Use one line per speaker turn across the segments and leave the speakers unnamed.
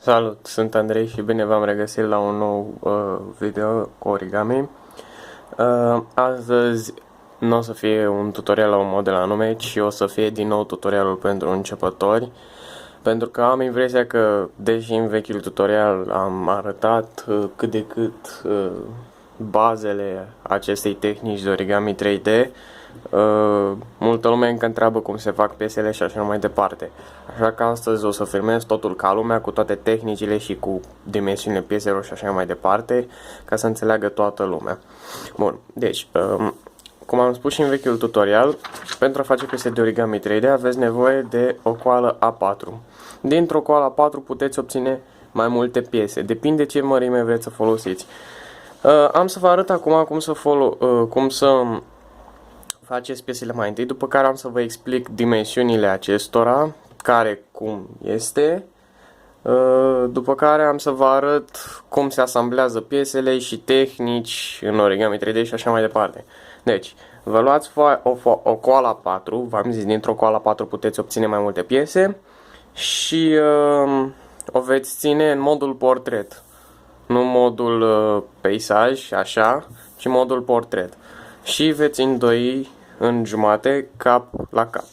Salut, sunt Andrei și bine v-am regăsit la un nou video cu origami. Astăzi nu o să fie un tutorial la un model anume, ci o să fie din nou tutorialul pentru începători. Pentru că am impresia că, deși în vechiul tutorial am arătat cât de cât bazele acestei tehnici de origami 3D, multă lume încă întreabă cum se fac piesele și așa mai departe. Așa că astăzi o să filmez totul ca lumea, cu toate tehnicile și cu dimensiunile pieselor și așa mai departe, ca să înțeleagă toată lumea. Bun, deci, cum am spus și în vechiul tutorial, pentru a face piese de origami 3D aveți nevoie de o coală A4. Dintr-o coală A4 puteți obține mai multe piese, depinde ce mărime vreți să folosiți. Am să vă arăt acum cum să faceți piesele mai întâi, după care am să vă explic dimensiunile acestora, care cum este, după care am să vă arăt cum se asamblează piesele și tehnici în origami 3D și așa mai departe. Deci, vă luați o coală A4, v-am zis, dintr-o coală A4 puteți obține mai multe piese și o veți ține în modul portret, nu modul peisaj, așa, ci modul portret. Și veți îndoi în jumate, cap la cap.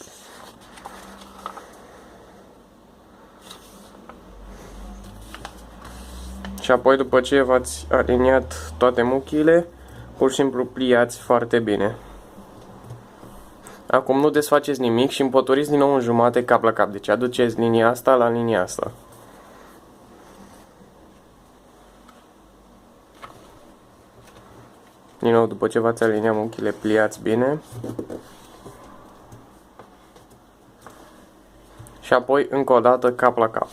Și apoi, după ce v-ați aliniat toate muchile, pur și simplu pliați foarte bine. Acum nu desfaceți nimic și împăturiți din nou în jumate, cap la cap. Deci aduceți linia asta la linia asta. Din nou, după ce v-ați aliniat muchile, pliați bine. Și apoi, încă o dată, cap la cap.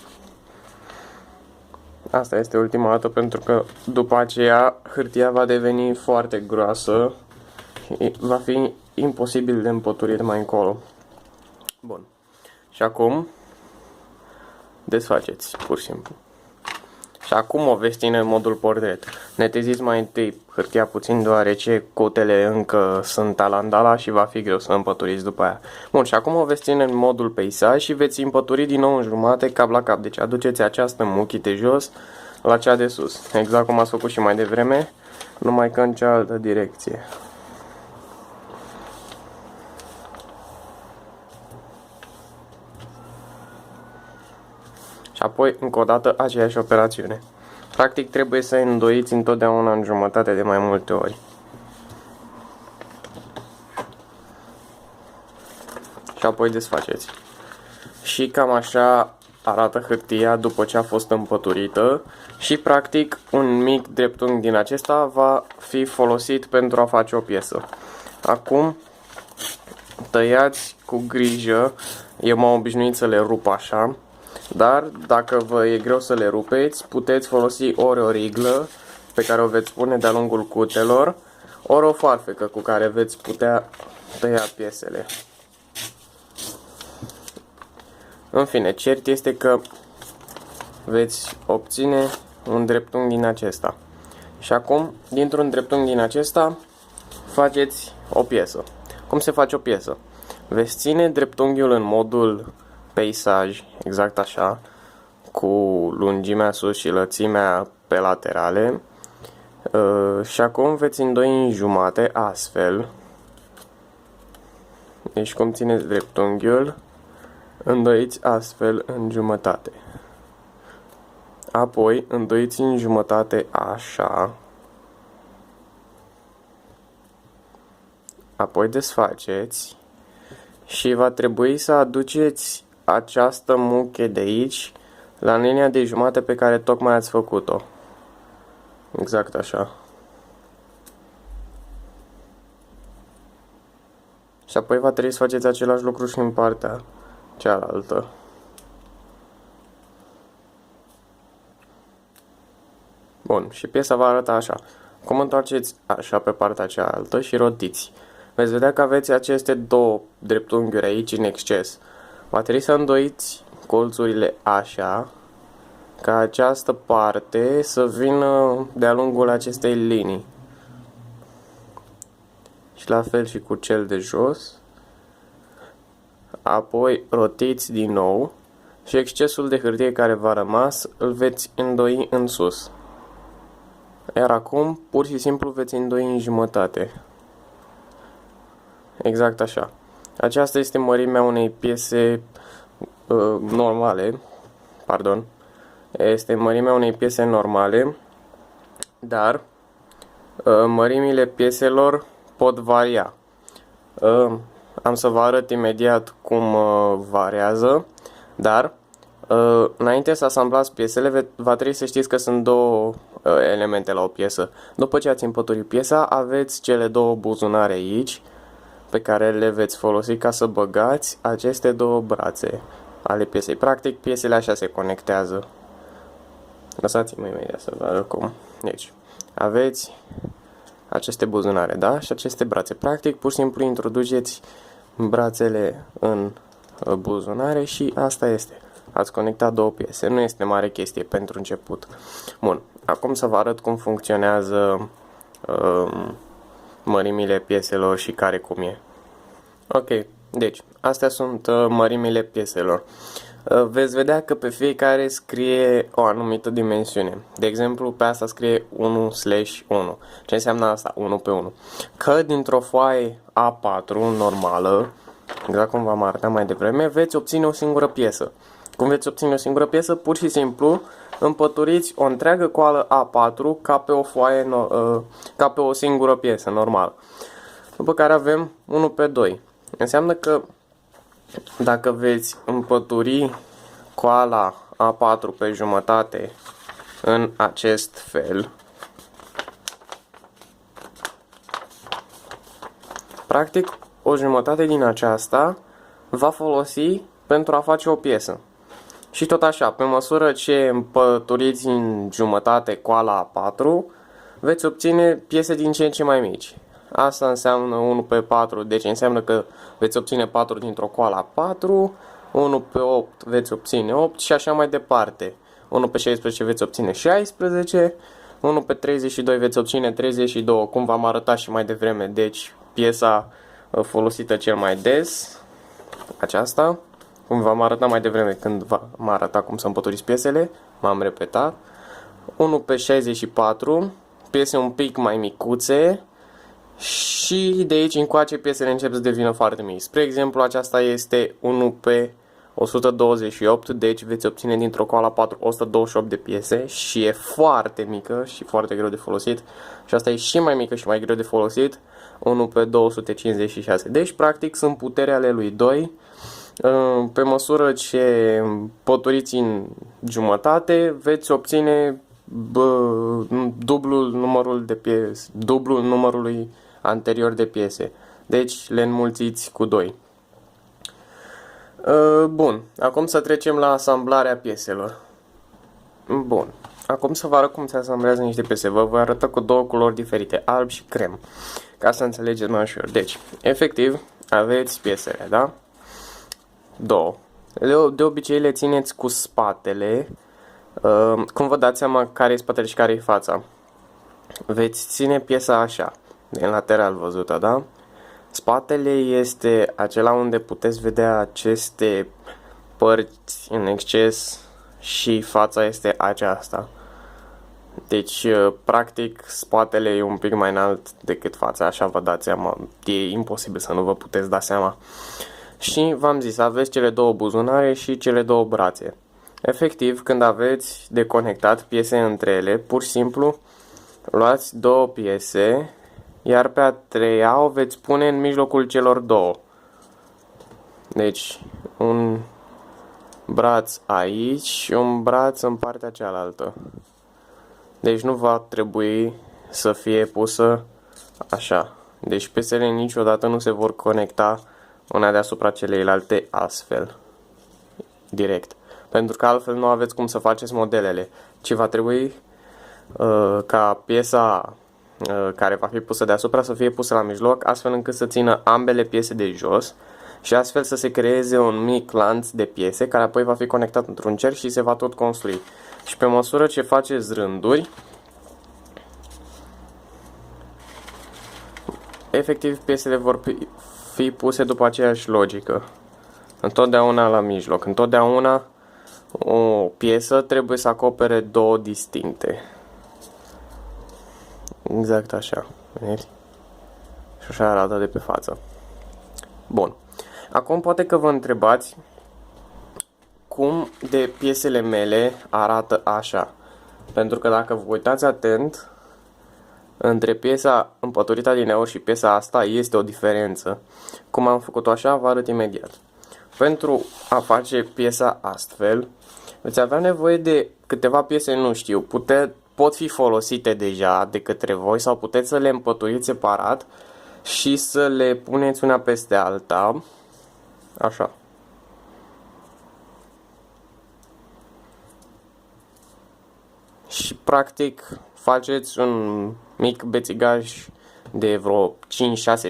Asta este ultima dată, pentru că după aceea hârtia va deveni foarte groasă și va fi imposibil de împăturit mai încolo. Bun. Și acum desfaceți, pur și simplu. Și acum o veți ține în modul portret. Neteziți mai întâi hârtia puțin, deoarece cotele încă sunt alandala și va fi greu să împăturiți după aia. Bun, și acum o veți ține în modul peisaj și veți împături din nou în jumate, cap la cap. Deci aduceți această muchie de jos la cea de sus. Exact cum ați făcut și mai devreme, numai că în cealaltă direcție. Și apoi, încă o dată, aceeași operațiune. Practic, trebuie să îndoiți întotdeauna în jumătate de mai multe ori. Și apoi desfaceți. Și cam așa arată hârtia după ce a fost împăturită și, practic, un mic dreptunghi din acesta va fi folosit pentru a face o piesă. Acum, tăiați cu grijă. Eu m-am obișnuit să le rup așa. Dar, dacă vă e greu să le rupeți, puteți folosi ori o riglă pe care o veți pune de-a lungul cutelor, ori o foarfecă cu care veți putea tăia piesele. În fine, cert este că veți obține un dreptunghi din acesta. Și acum, dintr-un dreptunghi din acesta, faceți o piesă. Cum se face o piesă? Veți ține dreptunghiul în modul peisaj, exact așa, cu lungimea sus și lățimea pe laterale. Și acum veți îndoi în jumate, astfel. Deci cum țineți dreptunghiul, îndoiți astfel în jumătate. Apoi îndoiți în jumătate așa. Apoi desfaceți și va trebui să aduceți această muche de aici la linia de jumate pe care tocmai ați făcut-o. Exact așa. Și apoi va trebui să faceți același lucru și în partea cealaltă. Bun, și piesa va arăta așa. Cum întoarceți așa pe partea cealaltă și rotiți. Veți vedea că aveți aceste două dreptunghiuri aici în exces. Va trebui să îndoiți colțurile așa, ca această parte să vină de-a lungul acestei linii. Și la fel și cu cel de jos. Apoi rotiți din nou și excesul de hârtie care v-a rămas îl veți îndoi în sus. Iar acum, pur și simplu, veți îndoi în jumătate. Exact așa. Aceasta este mărimea unei piese normale. Pardon. Este mărimea unei piese normale, dar mărimile pieselor pot varia. Am să vă arăt imediat cum variază, dar înainte să asamblați piesele, va trebui să știți că sunt două elemente la o piesă. După ce ați împăturit piesa, aveți cele două buzunare aici, pe care le veți folosi ca să băgați aceste două brațe ale piesei. Practic, piesele așa se conectează. Lăsați-mă imediat să vă arăt cum. Deci, aveți aceste buzunare, da? Și aceste brațe. Practic, pur și simplu introduceți brațele în buzunare și asta este. Ați conectat două piese. Nu este mare chestie pentru început. Bun. Acum să vă arăt cum funcționează mărimile pieselor și care cum e. Ok. Deci, astea sunt mărimile pieselor. Veți vedea că pe fiecare scrie o anumită dimensiune. De exemplu, pe asta scrie 1/1. Ce înseamnă asta? 1 pe 1. Că dintr-o foaie A4 normală, exact cum v-am arătat mai devreme, veți obține o singură piesă. Cum veți obține o singură piesă? Pur și simplu împăturiți o întreagă coală A4 ca pe o foaie, ca pe o singură piesă normală. După care avem 1 pe 2. Înseamnă că dacă veți împături coala A4 pe jumătate în acest fel, practic o jumătate din aceasta va folosi pentru a face o piesă. Și tot așa, pe măsură ce împăturiți în jumătate coala A4, veți obține piese din ce în ce mai mici. Asta înseamnă 1 pe 4, deci înseamnă că veți obține 4 dintr-o coală 4, 1 pe 8 veți obține 8 și așa mai departe. 1 pe 16 veți obține 16, 1 pe 32 veți obține 32, cum v-am arătat și mai devreme, deci piesa folosită cel mai des, aceasta, cum v-am arătat mai devreme când v-am arătat cum să împăturiți piesele, m-am repetat. 1 pe 64, piese un pic mai micuțe, și de aici încoace piesele încep să devină foarte mici. Spre exemplu, aceasta este 1 pe 128, deci veți obține dintr-o coală 4 128 de piese și e foarte mică și foarte greu de folosit. Și asta e și mai mică și mai greu de folosit, 1 pe 256. Deci, practic, sunt puterea ale lui 2. Pe măsură ce poturiți în jumătate, veți obține dublul numărului anterior de piese. Deci le înmulțiți cu 2. Bun, acum să trecem la asamblarea pieselor. Bun, acum să vă arăt cum se asamblează niște piese. Vă voi arăta cu două culori diferite, alb și crem, ca să înțelegeți mai ușor. Deci, efectiv, aveți piesele, da? Două. De obicei le țineți cu spatele. Cum vă dați seama care e spatele și care e fața? Veți ține piesa așa, în lateral văzută, da? Spatele este acela unde puteți vedea aceste părți în exces și fața este aceasta. Deci, practic, spatele e un pic mai înalt decât fața, așa vă dați seama. E imposibil să nu vă puteți da seama. Și v-am zis, aveți cele două buzunare și cele două brațe. Efectiv, când aveți de conectat piese între ele, pur și simplu luați două piese, iar pe a treia o veți pune în mijlocul celor două. Deci, un braț aici și un braț în partea cealaltă. Deci nu va trebui să fie pusă așa. Deci piesele niciodată nu se vor conecta una deasupra celeilalte astfel, direct. Pentru că altfel nu aveți cum să faceți modelele, ci va trebui ca piesa care va fi pusă deasupra să fie pusă la mijloc, astfel încât să țină ambele piese de jos și astfel să se creeze un mic lanț de piese care apoi va fi conectat într-un cerc și se va tot construi. Și pe măsură ce faceți rânduri, efectiv piesele vor fi puse după aceeași logică. Întotdeauna la mijloc, întotdeauna o piesă trebuie să acopere două distincte. Exact așa, vedeți? Și așa arată de pe față. Bun. Acum poate că vă întrebați cum de piesele mele arată așa. Pentru că dacă vă uitați atent, între piesa împăturită din aur și piesa asta este o diferență. Cum am făcut-o așa, vă arăt imediat. Pentru a face piesa astfel, veți avea nevoie de câteva piese, nu știu, pot fi folosite deja de către voi sau puteți să le împăturiți separat și să le puneți una peste alta, așa. Și practic faceți un mic bețigaș de vreo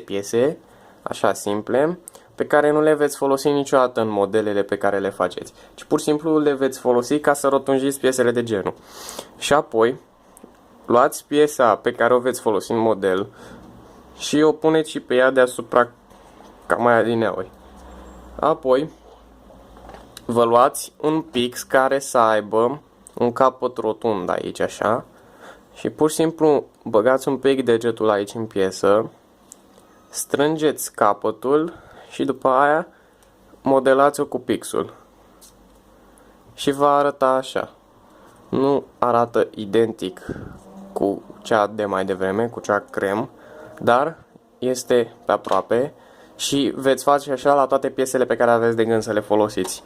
5-6 piese, așa simple, pe care nu le veți folosi niciodată în modelele pe care le faceți, ci pur și simplu le veți folosi ca să rotunjiți piesele de genul. Și apoi luați piesa pe care o veți folosi în model și o puneți și pe ea deasupra cam aia din aur. Apoi vă luați un pix care să aibă un capăt rotund aici, așa, și pur și simplu băgați un pic degetul aici în piesă, strângeți capătul și după aia modelați-o cu pixul. Și va arăta așa. Nu arată identic cu cea de mai devreme, cu cea crem, dar este pe aproape și veți face așa la toate piesele pe care aveți de gând să le folosiți.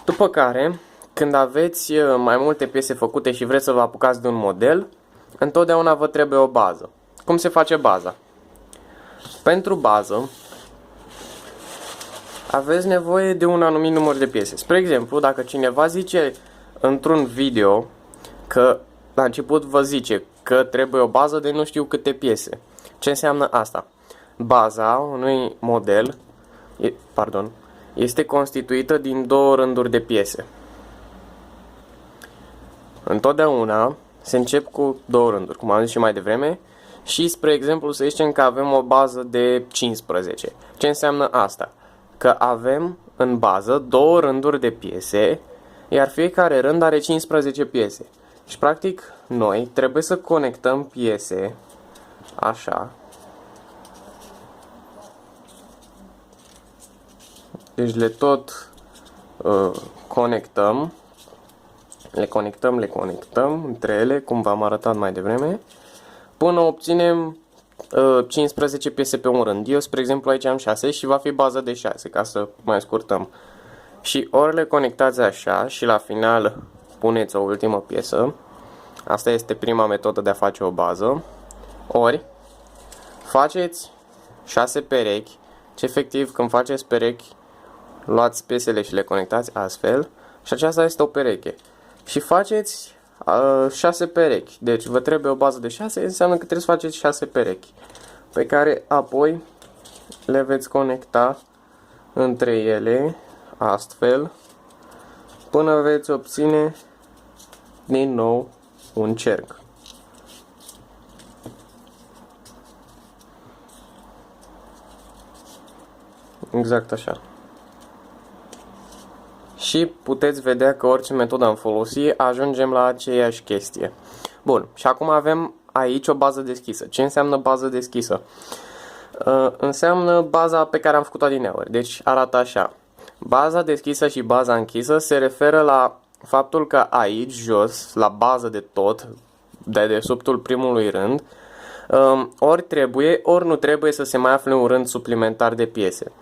După care, când aveți mai multe piese făcute și vreți să vă apucați de un model, întotdeauna vă trebuie o bază. Cum se face baza? Pentru bază aveți nevoie de un anumit număr de piese. Spre exemplu, dacă cineva zice într-un video că la început vă zice că trebuie o bază de nu știu câte piese. Ce înseamnă asta? Baza unui model este constituită din două rânduri de piese. Întotdeauna se încep cu două rânduri, cum am zis și mai devreme, și spre exemplu să zicem că avem o bază de 15. Ce înseamnă asta? Că avem în bază două rânduri de piese, iar fiecare rând are 15 piese. Și practic noi trebuie să conectăm piese așa. Deci le tot conectăm. Le conectăm între ele, cum v-am arătat mai devreme, până obținem 15 piese pe un rând. Eu, spre exemplu, aici am 6 și va fi baza de 6, ca să mai scurtăm. Și ori le conectați așa și la final puneți o ultimă piesă. Asta este prima metodă de a face o bază. Ori faceți 6 perechi, și efectiv când faceți perechi, luați piesele și le conectați astfel și aceasta este o pereche. Și faceți 6 perechi. Deci vă trebuie o bază de 6, înseamnă că trebuie să faceți 6 perechi, pe care apoi le veți conecta între ele astfel până veți obține din nou un cerc. Exact așa. Și puteți vedea că orice metodă am folosit, ajungem la aceeași chestie. Bun, și acum avem aici o bază deschisă. Ce înseamnă bază deschisă? Înseamnă baza pe care am făcut-o adineauri. Deci arată așa. Baza deschisă și baza închisă se referă la faptul că aici, jos, la bază de tot, de dedesubtul primului rând, ori trebuie, ori nu trebuie să se mai afle un rând suplimentar de piese.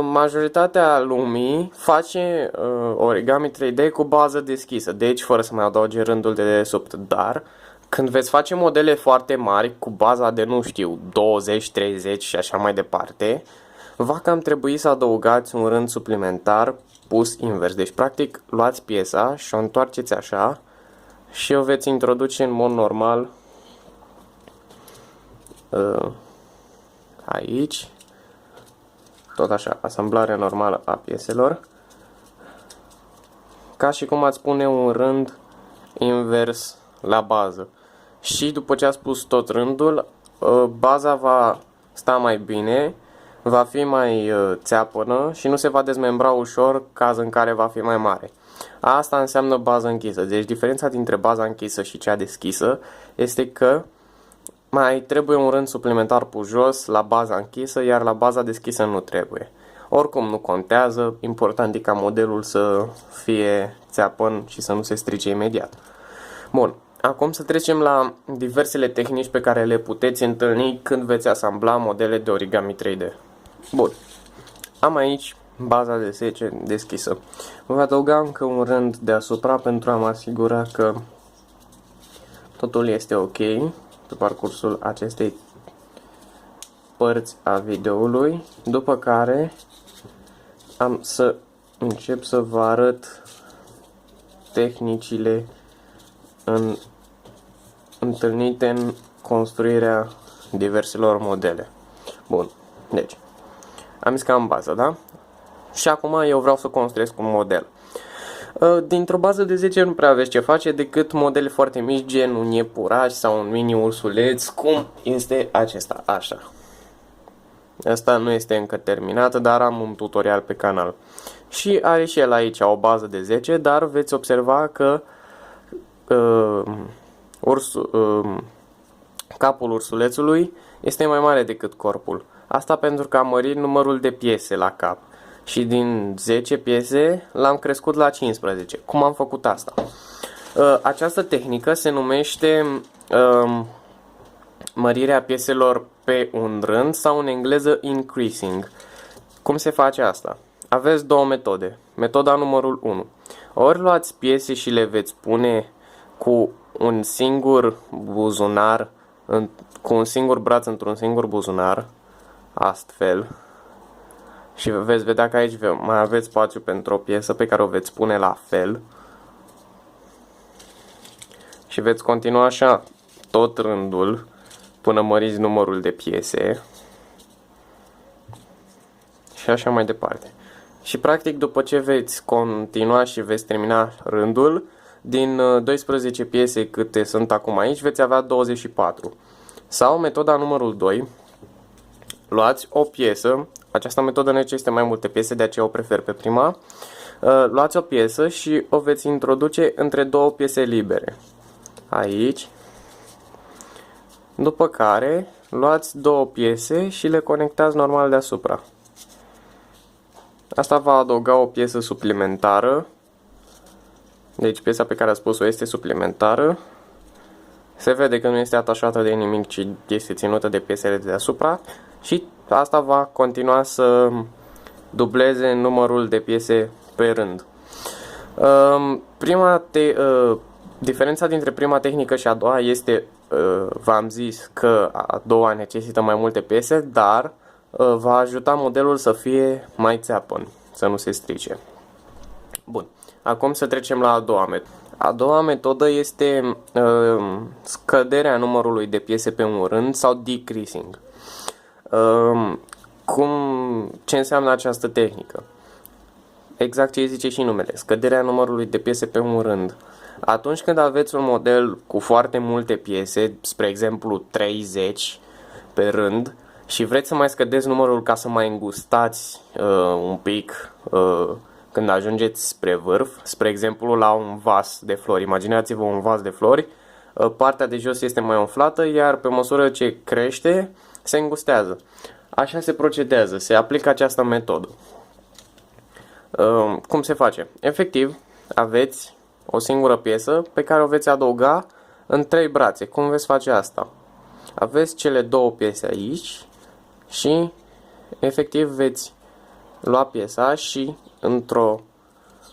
Majoritatea lumii face origami 3D cu bază deschisă, deci fără să mai adauge rândul de dedesubt, dar când veți face modele foarte mari cu baza de, nu știu, 20, 30 și așa mai departe, va cam trebui să adăugați un rând suplimentar pus invers. Deci practic luați piesa și o întoarceți așa și o veți introduce în mod normal aici. Tot așa, asamblare normală a pieselor, ca și cum ați pune un rând invers la bază. Și după ce ați pus tot rândul, baza va sta mai bine, va fi mai țeapănă și nu se va dezmembra ușor, caz în care va fi mai mare. Asta înseamnă bază închisă. Deci diferența dintre baza închisă și cea deschisă este că mai trebuie un rând suplimentar pe jos la baza închisă, iar la baza deschisă nu trebuie. Oricum nu contează, important e ca modelul să fie țeapăn și să nu se strice imediat. Bun, acum să trecem la diversele tehnici pe care le puteți întâlni când veți asambla modele de origami 3D. Bun, am aici baza de 10 deschisă. Voi adăuga încă un rând deasupra pentru a mă asigura că totul este ok pe parcursul acestei părți a videoului, după care am să încep să vă arăt tehnicile întâlnite în construirea diverselor modele. Bun, deci am zis că am bază, da? Și acum eu vreau să construiesc un model. Dintr-o bază de 10 nu prea aveți ce face decât modele foarte mici, gen un iepuraș sau un mini ursuleț, cum este acesta, așa. Asta nu este încă terminat, dar am un tutorial pe canal. Și are și el aici o bază de 10, dar veți observa că capul ursulețului este mai mare decât corpul. Asta pentru că am mărit numărul de piese la cap. Și din 10 piese l-am crescut la 15. Cum am făcut asta? Această tehnică se numește mărirea pieselor pe un rând sau în engleză increasing. Cum se face asta? Aveți două metode. Metoda numărul 1. Ori luați piese și le veți pune cu un singur buzunar, cu un singur braț într-un singur buzunar, astfel. Și veți vedea că aici mai aveți spațiu pentru o piesă pe care o veți pune la fel. Și veți continua așa tot rândul până măriți numărul de piese. Și așa mai departe. Și practic după ce veți continua și veți termina rândul, din 12 piese câte sunt acum aici, veți avea 24. Sau metoda numărul 2. Luați o piesă. Această metodă necesită mai multe piese, de aceea o prefer pe prima. Luați o piesă și o veți introduce între două piese libere. Aici. După care luați două piese și le conectați normal deasupra. Asta va adăuga o piesă suplimentară. Deci piesa pe care a spus-o este suplimentară. Se vede că nu este atașată de nimic, ci este ținută de piesele de deasupra. Și asta va continua să dubleze numărul de piese pe rând. Diferența dintre prima tehnică și a doua este, v-am zis că a doua necesită mai multe piese, dar va ajuta modelul să fie mai țeapăn, să nu se strice. Bun, acum să trecem la a doua metodă. A doua metodă este scăderea numărului de piese pe un rând sau decreasing. Ce înseamnă această tehnică? Exact ce zice și numele, scăderea numărului de piese pe un rând. Atunci când aveți un model cu foarte multe piese, spre exemplu 30 pe rând, și vreți să mai scădeți numărul ca să mai îngustați un pic când ajungeți spre vârf, spre exemplu la un vas de flori. Imaginați-vă un vas de flori, partea de jos este mai umflată, iar pe măsură ce crește, se îngustează. Așa se procedează, se aplică această metodă. Cum se face? Efectiv, aveți o singură piesă pe care o veți adăuga în 3 brațe. Cum veți face asta? Aveți cele două piese aici și efectiv veți lua piesa și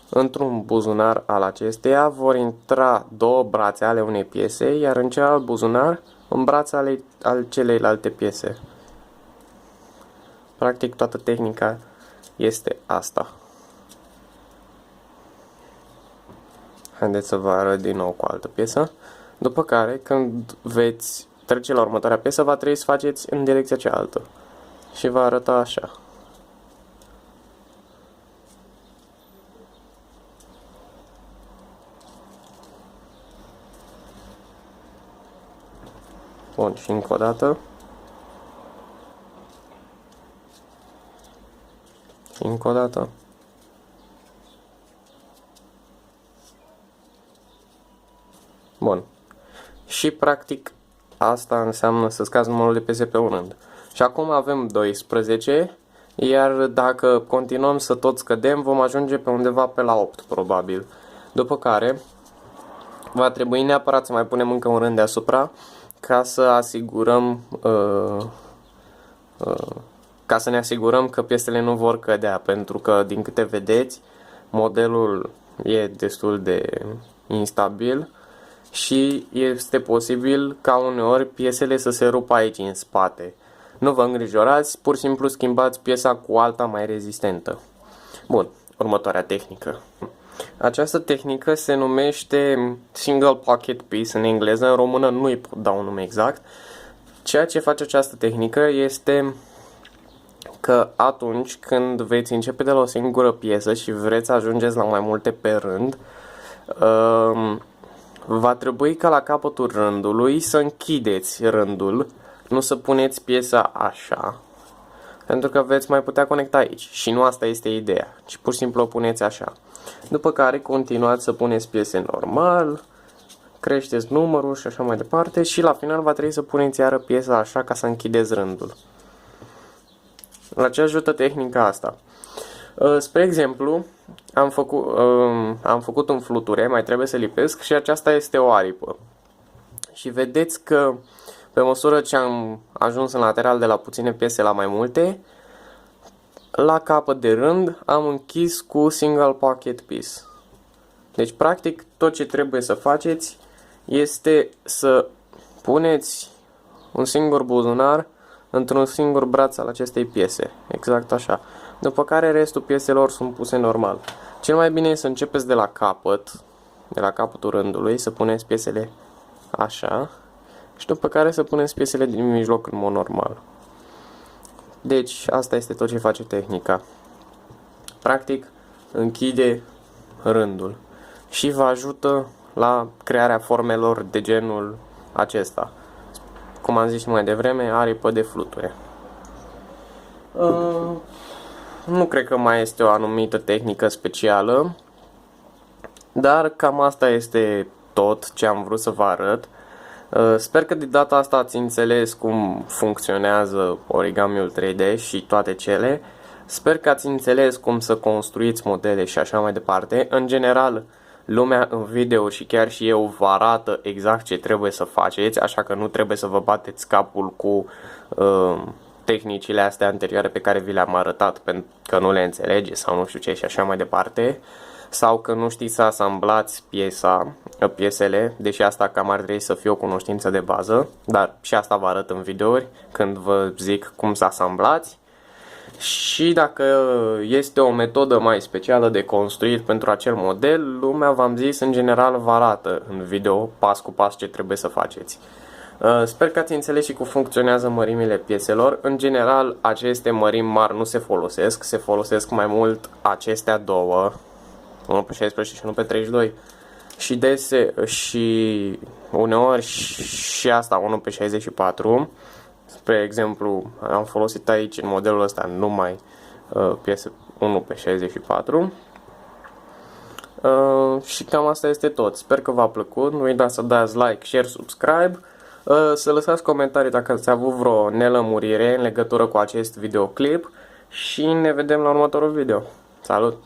într-un buzunar al acesteia vor intra două brațe ale unei piese, iar în celălalt buzunar un braț al celeilalte piese. Practic toată tehnica este asta. Haideți să vă arăt din nou cu altă piesă. După care, când veți trece la următoarea piesă, va trebui să faceți în direcția cealaltă. Și va arăta așa. Bun, și încă o dată. Și încă o dată. Bun. Și practic asta înseamnă să scazi numărul de piese pe un rând. Și acum avem 12, iar dacă continuăm să tot scădem, vom ajunge pe undeva pe la 8 probabil. După care va trebui neapărat să mai punem încă un rând deasupra ca să asigurăm ca să ne asigurăm că piesele nu vor cădea, pentru că din câte vedeți modelul e destul de instabil și este posibil ca uneori piesele să se rupă aici în spate. Nu vă îngrijorați, pur și simplu schimbați piesa cu alta mai rezistentă. Bun, următoarea tehnică. Această tehnică se numește Single Pocket Piece în engleză, în română nu îi pot da un nume exact. Ceea ce face această tehnică este că atunci când veți începe de la o singură piesă și vreți să ajungeți la mai multe pe rând, va trebui ca la capătul rândului să închideți rândul, nu să puneți piesa așa, pentru că veți mai putea conecta aici și nu asta este ideea, ci pur și simplu o puneți așa. După care continuați să puneți piese normal, creșteți numărul și așa mai departe și la final va trebui să puneți iară piesa așa ca să închideți rândul. La ce ajută tehnica asta? Spre exemplu, am făcut un fluture, mai trebuie să lipesc și aceasta este o aripă. Și vedeți că pe măsură ce am ajuns în lateral de la puține piese la mai multe, la capăt de rând am închis cu Single Pocket Piece. Deci practic tot ce trebuie să faceți este să puneți un singur buzunar într-un singur braț al acestei piese, exact așa. După care restul pieselor sunt puse normal. Cel mai bine e să începeți de la capăt, de la capătul rândului, să puneți piesele așa și după care să puneți piesele din mijloc în mod normal. Deci asta este tot ce face tehnica. Practic închide rândul și vă ajută la crearea formelor de genul acesta. Cum am zis mai devreme, aripă de fluture. Nu cred că mai este o anumită tehnică specială, dar cam asta este tot ce am vrut să vă arăt. Sper că de data asta ați înțeles cum funcționează origamiul 3D și toate cele. Sper că ați înțeles cum să construiți modele și așa mai departe. În general, lumea în video și chiar și eu vă arată exact ce trebuie să faceți, așa că nu trebuie să vă bateți capul cu tehnicile astea anterioare pe care vi le-am arătat pentru că nu le înțelegeți sau nu știu ce și așa mai departe, sau că nu știți să asamblați piesele, deși asta cam ar trebui să fie o cunoștință de bază, dar și asta vă arăt în videouri când vă zic cum să asamblați. Și dacă este o metodă mai specială de construit pentru acel model, lumea, v-am zis, în general vă arată în video pas cu pas ce trebuie să faceți. Sper că ați înțeles și cum funcționează mărimile pieselor. În general, aceste mărimi mari nu se folosesc, se folosesc mai mult acestea două, 1 pe 16 și 1 pe 32. Și uneori și asta 1 pe 64. Spre exemplu, am folosit aici în modelul ăsta numai piese 1 pe 64. Și cam asta este tot. Sper că v-a plăcut. Nu uitați să dați like, share, subscribe. Să lăsați comentarii dacă ați avut vreo nelămurire în legătură cu acest videoclip. Și ne vedem la următorul video. Salut!